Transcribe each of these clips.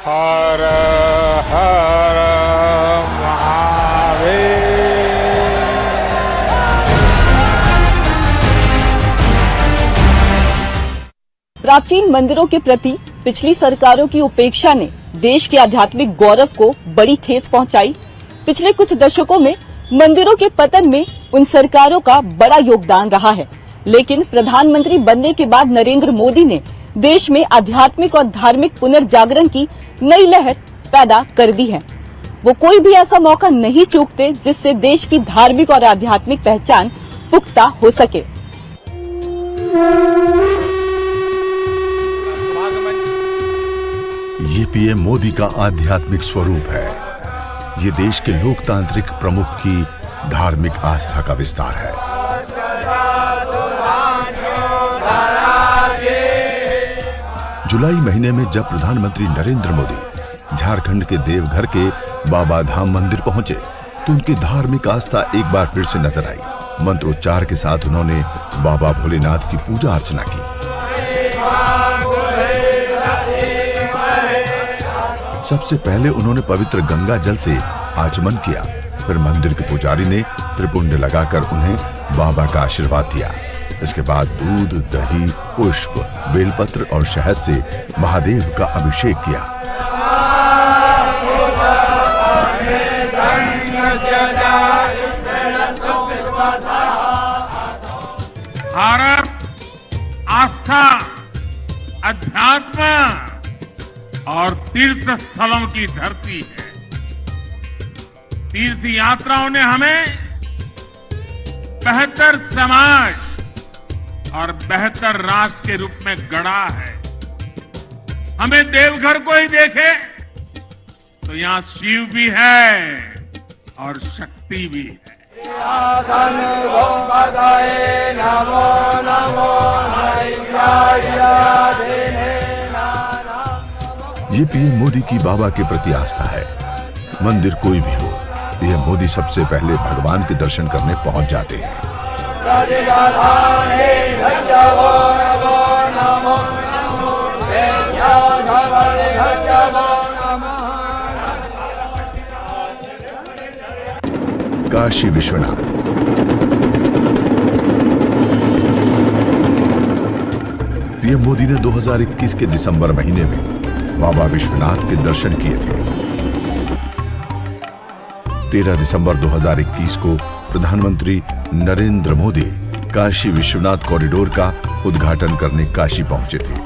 हर हर महादेव। प्राचीन मंदिरों के प्रति पिछली सरकारों की उपेक्षा ने देश के आध्यात्मिक गौरव को बड़ी ठेस पहुंचाई। पिछले कुछ दशकों में मंदिरों के पतन में उन सरकारों का बड़ा योगदान रहा है, लेकिन प्रधानमंत्री बनने के बाद नरेंद्र मोदी ने देश में आध्यात्मिक और धार्मिक पुनर्जागरण की नई लहर पैदा कर दी है। वो कोई भी ऐसा मौका नहीं चूकते जिससे देश की धार्मिक और आध्यात्मिक पहचान पुख्ता हो सके। ये पीएम मोदी का आध्यात्मिक स्वरूप है। ये देश के लोकतांत्रिक प्रमुख की धार्मिक आस्था का विस्तार है। जुलाई महीने में जब प्रधानमंत्री नरेंद्र मोदी झारखंड के देवघर के बाबा धाम मंदिर पहुंचे तो उनकी धार्मिक आस्था एक बार फिर से नजर आई। मंत्रोच्चार के साथ उन्होंने बाबा भोलेनाथ की पूजा अर्चना की। सबसे पहले उन्होंने पवित्र गंगा जल से आचमन किया। फिर मंदिर के पुजारी ने त्रिपुंड लगाकर उन्हें बाबा का आशीर्वाद दिया। इसके बाद दूध, दही, पुष्प, बेलपत्र और शहद से महादेव का अभिषेक किया। भारत आस्था, अध्यात्म और तीर्थ स्थलों की धरती है। तीर्थ यात्राओं ने हमें बेहतर समाज और बेहतर राष्ट्र के रूप में गढ़ा है। हमें देवघर को ही देखे तो यहाँ शिव भी है और शक्ति भी है। ये पीएम मोदी की बाबा के प्रति आस्था है। मंदिर कोई भी हो, पीएम मोदी सबसे पहले भगवान के दर्शन करने पहुंच जाते हैं। काशी विश्वनाथ। पीएम मोदी ने 2021 के दिसंबर महीने में बाबा विश्वनाथ के दर्शन किए थे। 13 दिसंबर 2021 को प्रधानमंत्री नरेंद्र मोदी काशी विश्वनाथ कॉरिडोर का उद्घाटन करने काशी पहुंचे थे।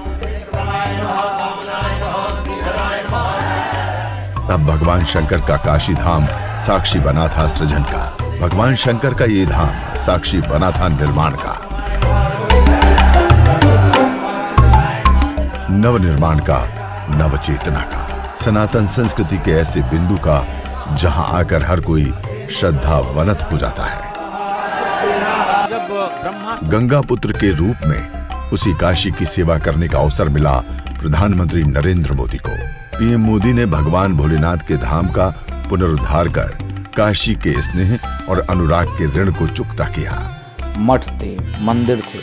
तब भगवान शंकर का काशी धाम साक्षी बना था सृजन का। भगवान शंकर का ये धाम साक्षी बना था निर्माण का, नवनिर्माण का, नवचेतना का, सनातन संस्कृति के ऐसे बिंदु का जहां आकर हर कोई श्रद्धावनत हो जाता है। गंगा पुत्र के रूप में उसी काशी की सेवा करने का अवसर मिला प्रधानमंत्री नरेंद्र मोदी को। पीएम मोदी ने भगवान भोलेनाथ के धाम का पुनरुद्धार कर काशी के स्नेह और अनुराग के ऋण को चुकता किया। मठ थे, मंदिर थे,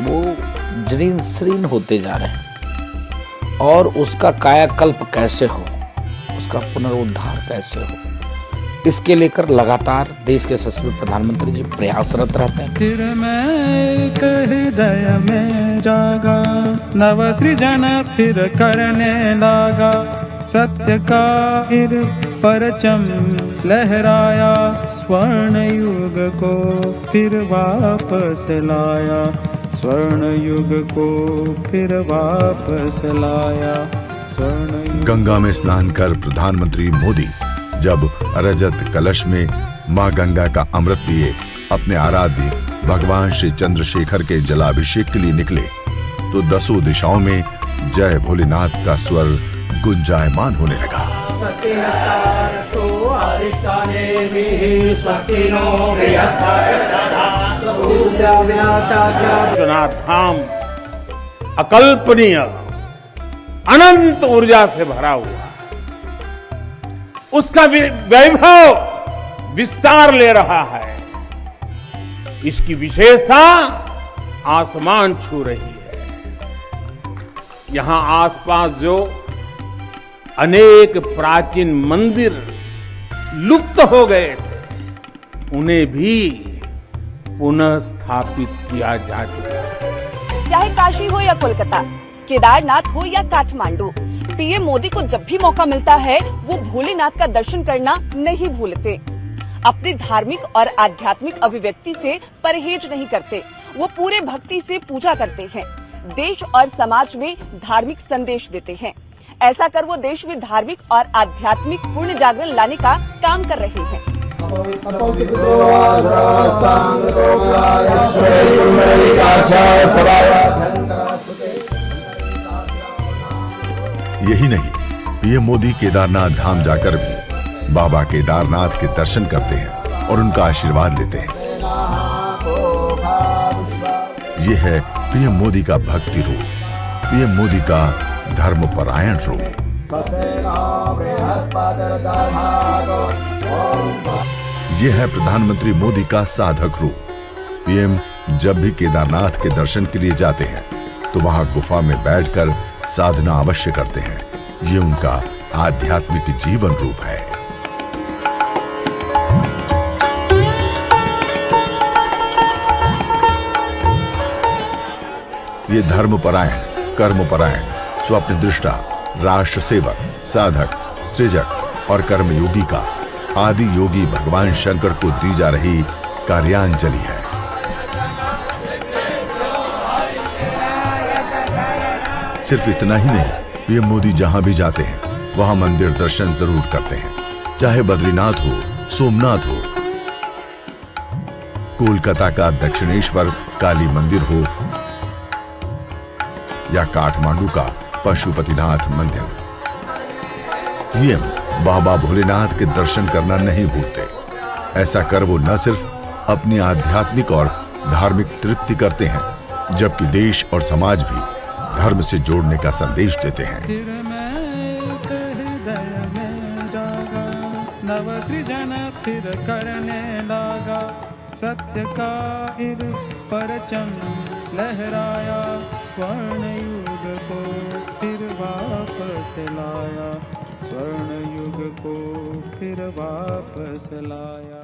वो जीर्ण शीर्ण होते जा रहे हैं और उसका कायाकल्प कैसे हो, उसका पुनरुद्धार कैसे हो, इसके लेकर लगातार देश के यशस्वी प्रधानमंत्री जी प्रयासरत रहते हैं। फिर मैं हृदय में जागा, नव सृजन फिर करने लगा, सत्य का फिर परचम लहराया, स्वर्ण युग को फिर वापस लाया, स्वर्ण युग को फिर वापस लाया, स्वर्ण। गंगा में स्नान कर प्रधानमंत्री मोदी जब रजत कलश में मां गंगा का अमृत लिए अपने आराध्य भगवान श्री चंद्रशेखर के जलाभिषेक के लिए निकले तो दसों दिशाओं में जय भोलेनाथ का स्वर गुंजायमान होने लगा। विश्वनाथ धाम अकल्पनीय अनंत ऊर्जा से भरा हुआ, उसका वैभव विस्तार ले रहा है। इसकी विशेषता आसमान छू रही है। यहां आसपास जो अनेक प्राचीन मंदिर लुप्त हो गए थे, उन्हें भी पुनः स्थापित किया जा चुका है। चाहे काशी हो या कोलकाता, केदारनाथ हो या काठमांडू, पीएम मोदी को जब भी मौका मिलता है वो भोलेनाथ का दर्शन करना नहीं भूलते। अपनी धार्मिक और आध्यात्मिक अभिव्यक्ति से परहेज नहीं करते, वो पूरे भक्ति से पूजा करते हैं, देश और समाज में धार्मिक संदेश देते हैं। ऐसा कर वो देश में धार्मिक और आध्यात्मिक पुण्य जागरण लाने का काम कर रहे हैं। यही नहीं, पीएम मोदी केदारनाथ धाम जाकर भी बाबा केदारनाथ के दर्शन करते हैं और उनका आशीर्वाद लेते हैं। यह है पीएम मोदी का भक्ति रूप, पीएम मोदी का धर्मपरायण रूप। यह है प्रधानमंत्री मोदी का साधक रूप। पीएम जब भी केदारनाथ के दर्शन के लिए जाते हैं तो वहां गुफा में बैठकर साधना अवश्य करते हैं। ये उनका आध्यात्मिक जीवन रूप है। ये धर्मपरायण, कर्मपरायण, स्वप्नदृष्टा, राष्ट्र सेवक, साधक, सृजक और कर्मयोगी का आदि योगी भगवान शंकर को दी जा रही कार्यांजलि है। सिर्फ इतना ही नहीं, पीएम मोदी जहां भी जाते हैं वहां मंदिर दर्शन जरूर करते हैं, चाहे बद्रीनाथ हो, सोमनाथ हो, कोलकाता का दक्षिणेश्वर काली मंदिर हो या काठमांडू का पशुपतिनाथ मंदिर। पीएम बाबा भोलेनाथ के दर्शन करना नहीं भूलते। ऐसा कर वो न सिर्फ अपनी आध्यात्मिक और धार्मिक तृप्ति करते हैं, जबकि देश और समाज भी धर्म से जोड़ने का संदेश देते हैं। फिर मैं हृदय में जागा, नव सृजन फिर करने लगा, सत्य का फिर परचम लहराया, स्वर्ण युग को फिर वापस लाया, स्वर्ण युग को फिर वापस लाया।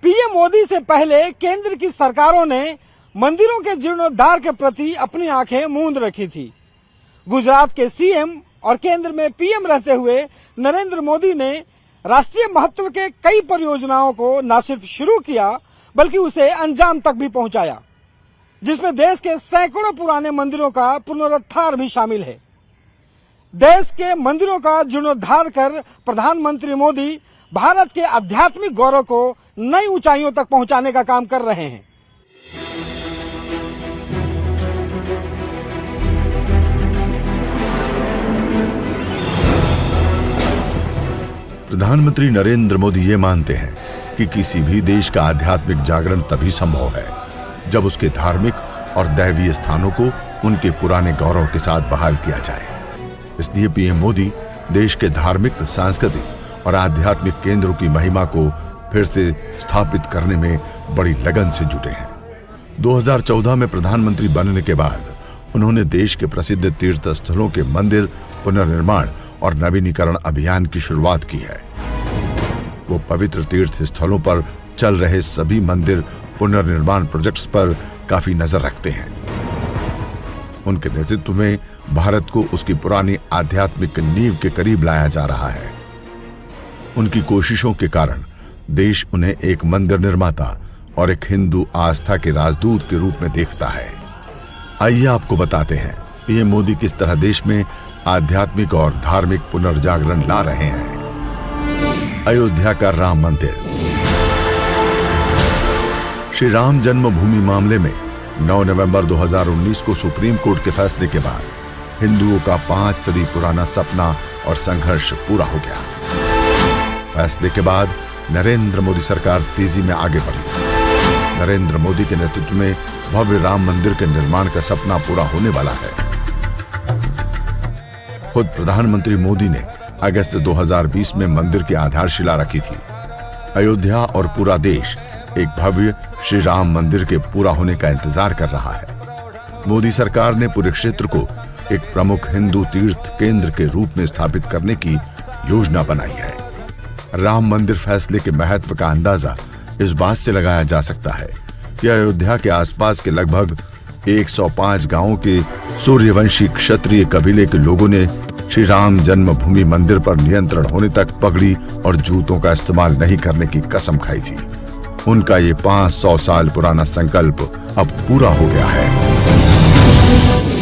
पीएम मोदी से पहले केंद्र की सरकारों ने मंदिरों के जीर्णोद्धार के प्रति अपनी आंखें मूंद रखी थी। गुजरात के सीएम और केंद्र में पीएम रहते हुए नरेंद्र मोदी ने राष्ट्रीय महत्व के कई परियोजनाओं को न सिर्फ शुरू किया बल्कि उसे अंजाम तक भी पहुंचाया, जिसमें देश के सैकड़ों पुराने मंदिरों का पुनरुद्धार भी शामिल है। देश के मंदिरों का जीर्णोद्धार कर प्रधानमंत्री मोदी भारत के आध्यात्मिक गौरव को नई ऊंचाइयों तक पहुंचाने का काम कर रहे हैं। प्रधानमंत्री नरेंद्र मोदी ये मानते हैं कि किसी भी देश का आध्यात्मिक जागरण तभी संभव है जब उसके धार्मिक और दैवीय स्थानों को उनके पुराने गौरव के साथ बहाल किया जाए। इसलिए पीएम मोदी देश के धार्मिक, सांस्कृतिक और आध्यात्मिक केंद्रों की महिमा को फिर से स्थापित करने में बड़ी लगन से जुटे हैं। 2014 में प्रधानमंत्री बनने के बाद उन्होंने देश के प्रसिद्ध तीर्थ स्थलों के मंदिर पुनर्निर्माण और नवीनीकरण अभियान की शुरुआत की है। वो पवित्र तीर्थ स्थलों पर चल रहे सभी मंदिर पुनर्निर्माण प्रोजेक्ट्स पर काफी नजर रखते हैं। उनके नेतृत्व में भारत को उसकी पुरानी आध्यात्मिक नींव के करीब लाया जा रहा है। उनकी कोशिशों के कारण देश उन्हें एक मंदिर निर्माता और एक हिंदू आस्था के राजदूत के रूप में देखता है। आइए आपको बताते हैं पीएम मोदी किस तरह देश में आध्यात्मिक और धार्मिक पुनर्जागरण ला रहे हैं। अयोध्या का राम मंदिर। श्री राम जन्मभूमि मामले में 9 नवंबर 2019 को सुप्रीम कोर्ट के फैसले के बाद हिंदुओं का 5 सदी पुराना सपना और संघर्ष पूरा हो गया। फैसले के बाद नरेंद्र मोदी सरकार तेजी में आगे बढ़ी। नरेंद्र मोदी के नेतृत्व में भव्य राम मंदिर के निर्माण का सपना पूरा होने वाला है। खुद प्रधानमंत्री मोदी ने अगस्त 2020 में मंदिर की आधारशिला रखी थी। अयोध्या और पूरा देश एक भव्य श्री राम मंदिर के पूरा होने का इंतजार कर रहा है। मोदी सरकार ने पूरे क्षेत्र को एक प्रमुख हिंदू तीर्थ केंद्र के रूप में स्थापित करने की योजना बनाई है। राम मंदिर फैसले के महत्व का अंदाजा इस बात से लगाया जा सकता है कि अयोध्या के आसपास के लगभग 105 गांवों के सूर्यवंशी क्षत्रिय कबीले के लोगों ने श्री राम जन्मभूमि मंदिर पर नियंत्रण होने तक पगड़ी और जूतों का इस्तेमाल नहीं करने की कसम खाई थी। उनका ये 500 साल पुराना संकल्प अब पूरा हो गया है।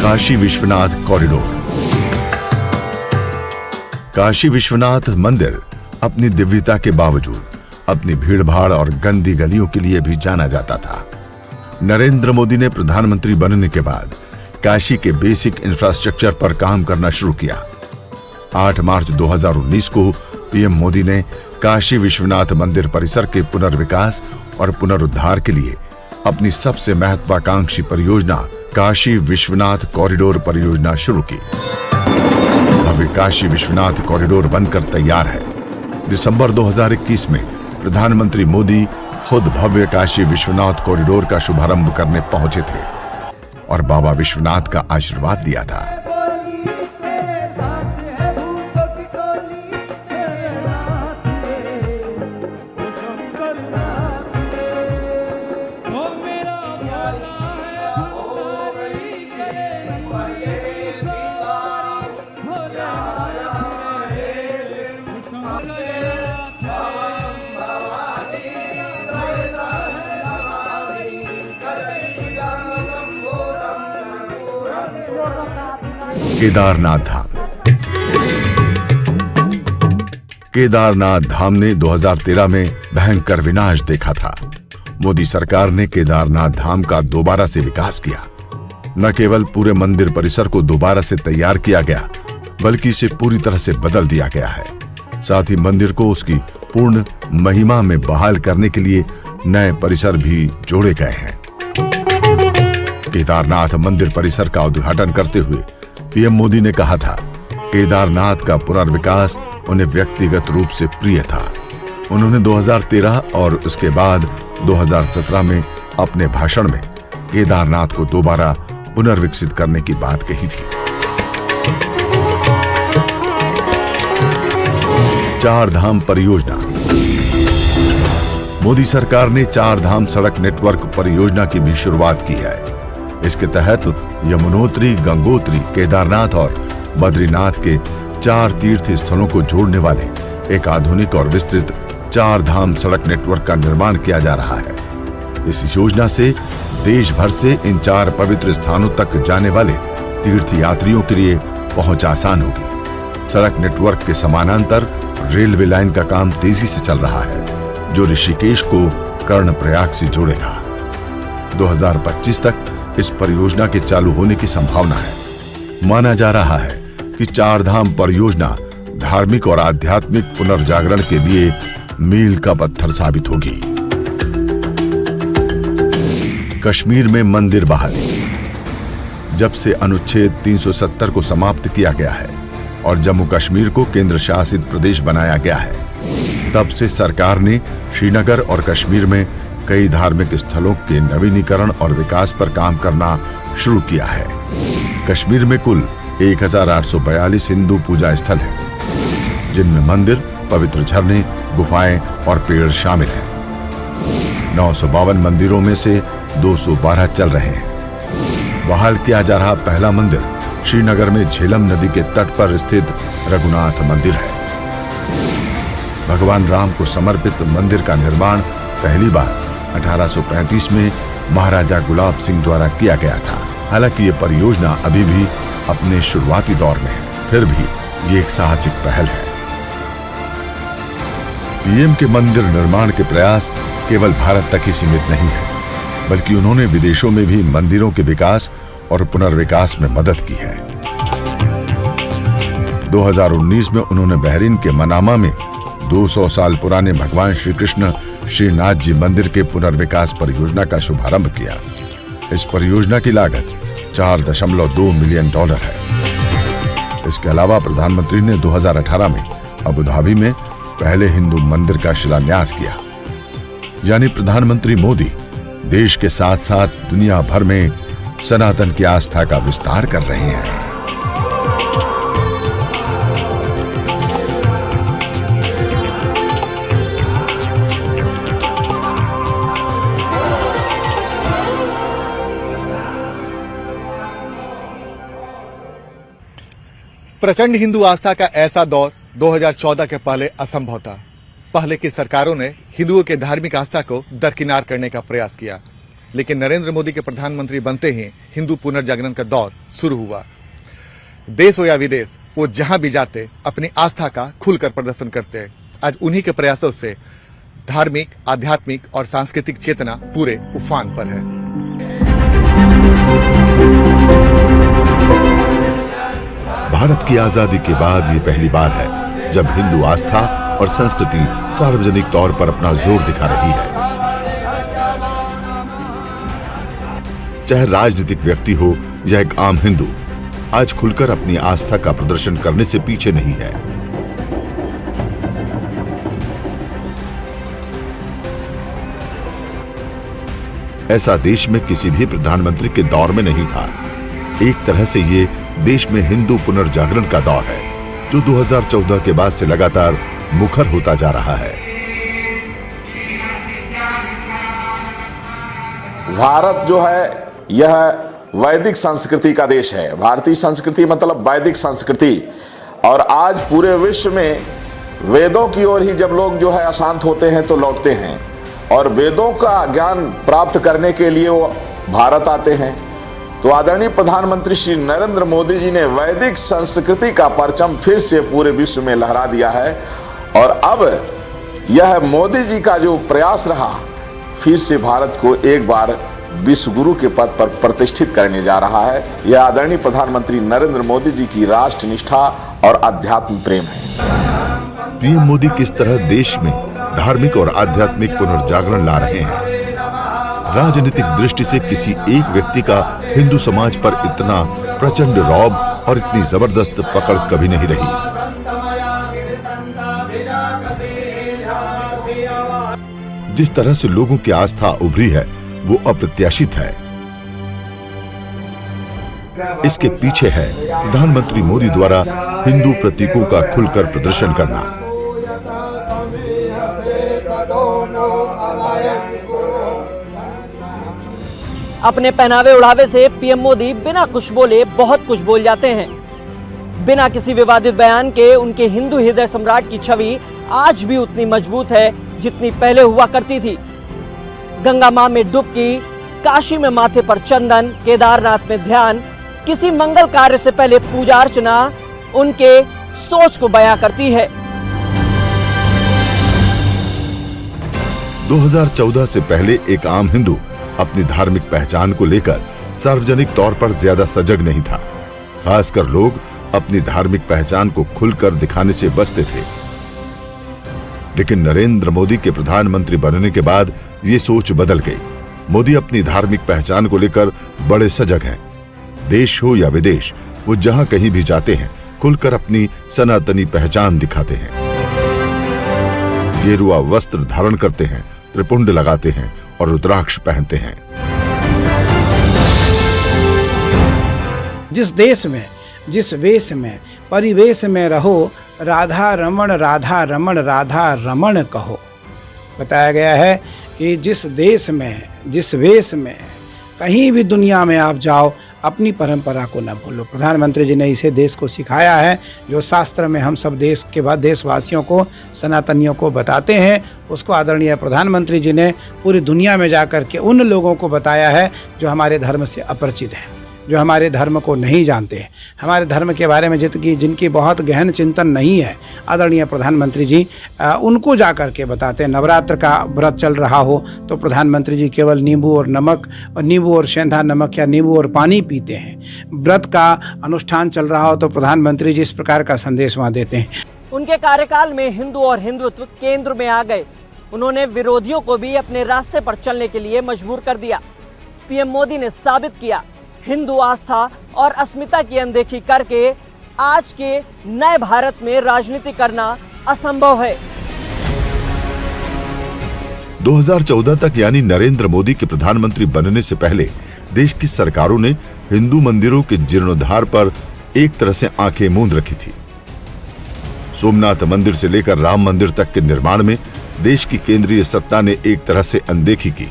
काशी विश्वनाथ कॉरिडोर। काशी विश्वनाथ मंदिर अपनी दिव्यता के बावजूद अपनी भीड़भाड़ और गंदी गलियों के लिए भी जाना जाता था। नरेंद्र मोदी ने प्रधानमंत्री बनने के बाद काशी के बेसिक इंफ्रास्ट्रक्चर पर काम करना शुरू किया। 8 मार्च 2019 को पीएम मोदी ने काशी विश्वनाथ मंदिर परिसर के पुनर्विकास और पुनरुद्धार के लिए अपनी सबसे महत्वाकांक्षी परियोजना काशी विश्वनाथ कॉरिडोर परियोजना शुरू की। भव्य काशी विश्वनाथ कॉरिडोर बनकर तैयार है। दिसंबर 2021 में प्रधानमंत्री मोदी खुद भव्य काशी विश्वनाथ कॉरिडोर का शुभारंभ करने पहुंचे थे और बाबा विश्वनाथ का आशीर्वाद लिया था। केदारनाथ धाम। केदारनाथ धाम ने 2013 में भयंकर विनाश देखा था। मोदी सरकार ने केदारनाथ धाम का दोबारा से विकास किया। न केवल पूरे मंदिर परिसर को दोबारा से तैयार किया गया, बल्कि इसे पूरी तरह से बदल दिया गया है। साथ ही मंदिर को उसकी पूर्ण महिमा में बहाल करने के लिए नए परिसर भी जोड़े गए हैं। केदारनाथ मंदिर परिसर का उद्घाटन करते हुए पीएम मोदी ने कहा था, केदारनाथ का पुनर्विकास उन्हें व्यक्तिगत रूप से प्रिय था। उन्होंने 2013 और उसके बाद 2017 में अपने भाषण में केदारनाथ को दोबारा पुनर्विकसित करने की बात कही थी। 4 धाम परियोजना। मोदी सरकार ने 4 धाम सड़क नेटवर्क परियोजना की भी शुरुआत की है। इसके तहत यमुनोत्री, गंगोत्री, केदारनाथ और बद्रीनाथ के 4 तीर्थ स्थलों को जोड़ने वाले एक आधुनिक और विस्तृत 4 धाम सड़क नेटवर्क का निर्माण किया जा रहा है। इस योजना से देश भर से इन 4 पवित्र स्थानों तक जाने वाले तीर्थ यात्रियों के लिए पहुंच आसान होगी। सड़क नेटवर्क के समानांतर रेलवे लाइन का काम तेजी से चल रहा है, जो ऋषिकेश को कर्णप्रयाग से जोड़ेगा। 2025 तक इस परियोजना के चालू होने की संभावना है। माना जा रहा है कि 4 धाम परियोजना धार्मिक और आध्यात्मिक पुनर्जागरण के लिए मील का पत्थर साबित होगी। कश्मीर में मंदिर बहाली। जब से अनुच्छेद 370 को समाप्त किया गया है और जम्मू कश्मीर को केंद्र शासित प्रदेश बनाया गया है, तब से सरकार ने श्रीनगर और कश्मीर में कई धार्मिक स्थलों के नवीनीकरण और विकास पर काम करना शुरू किया है। कश्मीर में कुल 1842 हिंदू पूजा स्थल हैं, जिनमें मंदिर, पवित्र झरने, गुफाएं और पेड़ शामिल हैं। 952 मंदिरों में से 212 चल रहे हैं। बहाल किया जा रहा पहला मंदिर श्रीनगर में झेलम नदी के तट पर स्थित रघुनाथ मंदिर है। भगवान राम को समर्पित मंदिर का निर्माण पहली बार 1835 में महाराजा गुलाब सिंह द्वारा किया गया था। हालांकि ये परियोजना अभी भी अपने शुरुआती दौर में है, फिर भी ये एक साहसिक पहल है। पीएम के मंदिर निर्माण के प्रयास केवल भारत तक ही सीमित नहीं है, बल्कि उन्होंने विदेशों में भी मंदिरों के विकास और पुनर्विकास में मदद की है। 2019 में उन्होंने बहरीन के मनामा में 200 साल पुराने भगवान श्री कृष्ण श्रीनाथ जी मंदिर के पुनर्विकास परियोजना का शुभारंभ किया। इस परियोजना की लागत $4.2 मिलियन है। इसके अलावा प्रधानमंत्री ने 2018 में अबू धाबी में पहले हिंदू मंदिर का शिलान्यास किया। यानी प्रधानमंत्री मोदी देश के साथ साथ दुनिया भर में सनातन की आस्था का विस्तार कर रहे हैं। प्रचंड हिंदू आस्था का ऐसा दौर 2014 के पहले असंभव था। पहले की सरकारों ने हिंदुओं के धार्मिक आस्था को दरकिनार करने का प्रयास किया, लेकिन नरेंद्र मोदी के प्रधानमंत्री बनते ही हिंदू पुनर्जागरण का दौर शुरू हुआ। देश हो या विदेश, वो जहां भी जाते अपनी आस्था का खुलकर प्रदर्शन करते। आज उन्हीं के प्रयासों से धार्मिक, आध्यात्मिक और सांस्कृतिक चेतना पूरे उफान पर है। भारत की आजादी के बाद ये पहली बार है जब हिंदू आस्था और संस्कृति सार्वजनिक तौर पर अपना जोर दिखा रही है। चाहे राजनीतिक व्यक्ति हो या एक आम हिंदू, आज खुलकर अपनी आस्था का प्रदर्शन करने से पीछे नहीं है। ऐसा देश में किसी भी प्रधानमंत्री के दौर में नहीं था। एक तरह से ये देश में हिंदू पुनर्जागरण का दौर है, जो 2014 के बाद से लगातार मुखर होता जा रहा है। भारत जो है यह वैदिक संस्कृति का देश है। भारतीय संस्कृति मतलब वैदिक संस्कृति। और आज पूरे विश्व में वेदों की ओर ही जब लोग जो है अशांत होते हैं तो लौटते हैं, और वेदों का ज्ञान प्राप्त करने के लिए वो भारत आते हैं। तो आदरणीय प्रधानमंत्री श्री नरेंद्र मोदी जी ने वैदिक संस्कृति का परचम फिर से पूरे विश्व में लहरा दिया है। और अब यह मोदी जी का जो प्रयास रहा, फिर से भारत को एक बार विश्व गुरु के पद पर प्रतिष्ठित करने जा रहा है। यह आदरणीय प्रधानमंत्री नरेंद्र मोदी जी की राष्ट्र निष्ठा और अध्यात्म प्रेम है। पीएम मोदी किस तरह देश में धार्मिक और आध्यात्मिक पुनर्जागरण ला रहे हैं। राजनीतिक दृष्टि से किसी एक व्यक्ति का हिंदू समाज पर इतना प्रचंड रौब और इतनी जबरदस्त पकड़ कभी नहीं रही। जिस तरह से लोगों की आस्था उभरी है वो अप्रत्याशित है। इसके पीछे है प्रधानमंत्री मोदी द्वारा हिंदू प्रतीकों का खुलकर प्रदर्शन करना। अपने पहनावे उड़ावे से पीएम मोदी बिना कुछ बोले बहुत कुछ बोल जाते हैं। बिना किसी विवादित बयान के उनके हिंदू हृदय सम्राट की छवि आज भी उतनी मजबूत है जितनी पहले हुआ करती थी। गंगा मां में डुबकी, काशी में माथे पर चंदन, केदारनाथ में ध्यान, किसी मंगल कार्य से पहले पूजा अर्चना उनके सोच को बयां करती है। 2014 से पहले एक आम हिंदू अपनी धार्मिक पहचान को लेकर सार्वजनिक तौर पर ज्यादा सजग नहीं था। खासकर लोग अपनी धार्मिक पहचान को खुलकर दिखाने से बचते थे। लेकिन नरेंद्र मोदी के प्रधानमंत्री बनने के बाद ये सोच बदल गई। मोदी अपनी धार्मिक पहचान को लेकर बड़े सजग हैं। देश हो या विदेश, वो जहां कहीं भी जाते हैं खुलकर अपनी सनातनी पहचान दिखाते हैं। गेरुआ वस्त्र धारण करते हैं, त्रिपुंड लगाते हैं और रुद्राक्ष पहनते हैं। जिस देश में, जिस वेश में, परिवेश में रहो, राधा रमण राधा रमण राधा रमण कहो। बताया गया है कि जिस देश में, जिस वेश में, कहीं भी दुनिया में आप जाओ, अपनी परंपरा को न भूलो। प्रधानमंत्री जी ने इसे देश को सिखाया है। जो शास्त्र में हम सब देश के बाद देशवासियों को, सनातनियों को बताते हैं, उसको आदरणीय प्रधानमंत्री जी ने पूरी दुनिया में जाकर के उन लोगों को बताया है जो हमारे धर्म से अपरिचित हैं, जो हमारे धर्म को नहीं जानते हैं, हमारे धर्म के बारे में जिनकी बहुत गहन चिंतन नहीं है। आदरणीय प्रधानमंत्री जी उनको जा कर के बताते हैं। नवरात्र का व्रत चल रहा हो तो प्रधानमंत्री जी केवल नींबू और नमक, और नींबू और सेंधा नमक या नींबू और पानी पीते हैं। व्रत का अनुष्ठान चल रहा हो तो प्रधानमंत्री जी इस प्रकार का संदेश वहाँ देते हैं। उनके कार्यकाल में हिंदू और हिंदुत्व केंद्र में आ गए। उन्होंने विरोधियों को भी अपने रास्ते पर चलने के लिए मजबूर कर दिया। पीएम मोदी ने साबित किया, हिंदू आस्था और अस्मिता की अनदेखी करके आज के नए भारत में राजनीति करना असंभव है। 2014 तक यानी नरेंद्र मोदी के प्रधानमंत्री बनने से पहले देश की सरकारों ने हिंदू मंदिरों के जीर्णोद्धार पर एक तरह से आंखें मूंद रखी थी। सोमनाथ मंदिर से लेकर राम मंदिर तक के निर्माण में देश की केंद्रीय सत्ता ने एक तरह से अनदेखी की।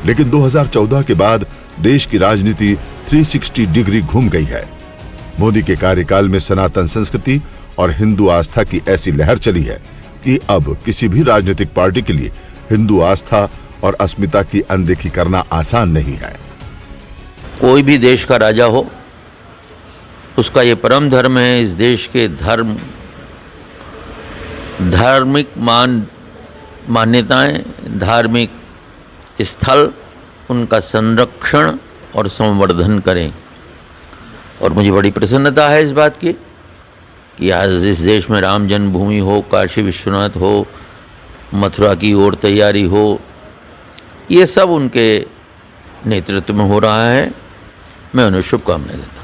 लेकिन 2014 के बाद देश की राजनीति 360 डिग्री घूम गई है। मोदी के कार्यकाल में सनातन संस्कृति और हिंदू आस्था की ऐसी लहर चली है कि अब किसी भी राजनीतिक पार्टी के लिए हिंदू आस्था और अस्मिता की अनदेखी करना आसान नहीं है। कोई भी देश का राजा हो, उसका ये परम धर्म है इस देश के धार्मिक मान्यताएं, धार्मिक स्थल, उनका संरक्षण और संवर्धन करें। और मुझे बड़ी प्रसन्नता है इस बात की कि आज इस देश में राम जन्मभूमि हो, काशी विश्वनाथ हो, मथुरा की ओर तैयारी हो, ये सब उनके नेतृत्व में हो रहा है। मैं उन्हें शुभकामनाएं देता हूँ।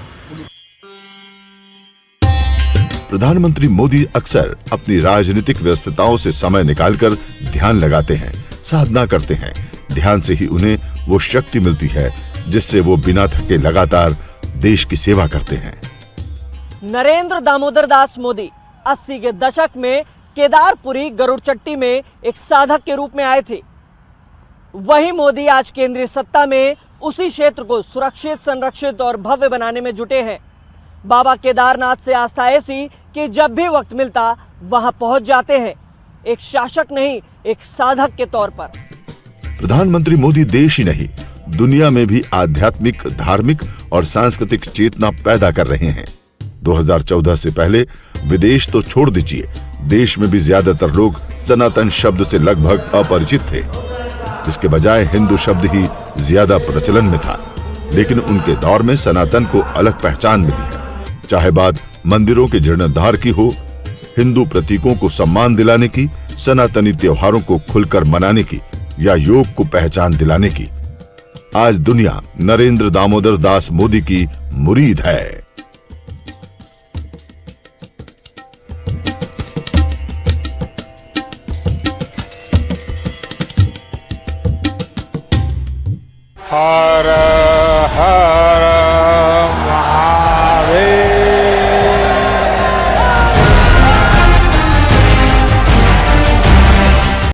प्रधानमंत्री मोदी अक्सर अपनी राजनीतिक व्यस्तताओं से समय निकालकर ध्यान लगाते हैं, साधना करते हैं। ध्यान से ही उन्हें वो शक्ति मिलती है जिससे वो बिना थके लगातार देश की सेवा करते हैं। नरेंद्र दामोदर दास मोदी 80 के दशक में केदारपुरी गरुड़चट्टी में एक साधक के रूप में आए थे। वही मोदी आज केंद्रीय सत्ता में उसी क्षेत्र को सुरक्षित, संरक्षित और भव्य बनाने में जुटे हैं। बाबा केदारनाथ से आस्था ऐसी कि जब भी वक्त मिलता वहां पहुंच जाते हैं, एक शासक नहीं, एक साधक के तौर पर। प्रधानमंत्री मोदी देश ही नहीं, दुनिया में भी आध्यात्मिक, धार्मिक और सांस्कृतिक चेतना पैदा कर रहे हैं। 2014 से पहले विदेश तो छोड़ दीजिए, देश में भी ज्यादातर लोग सनातन शब्द से लगभग अपरिचित थे। इसके बजाय हिंदू शब्द ही ज्यादा प्रचलन में था। लेकिन उनके दौर में सनातन को अलग पहचान मिली है। चाहे बात मंदिरों के जीर्णोद्धार की हो, हिंदू प्रतीकों को सम्मान दिलाने की, सनातनी त्योहारों को खुलकर मनाने की या योग को पहचान दिलाने की। आज दुनिया नरेंद्र दामोदर दास मोदी की मुरीद है। हर हर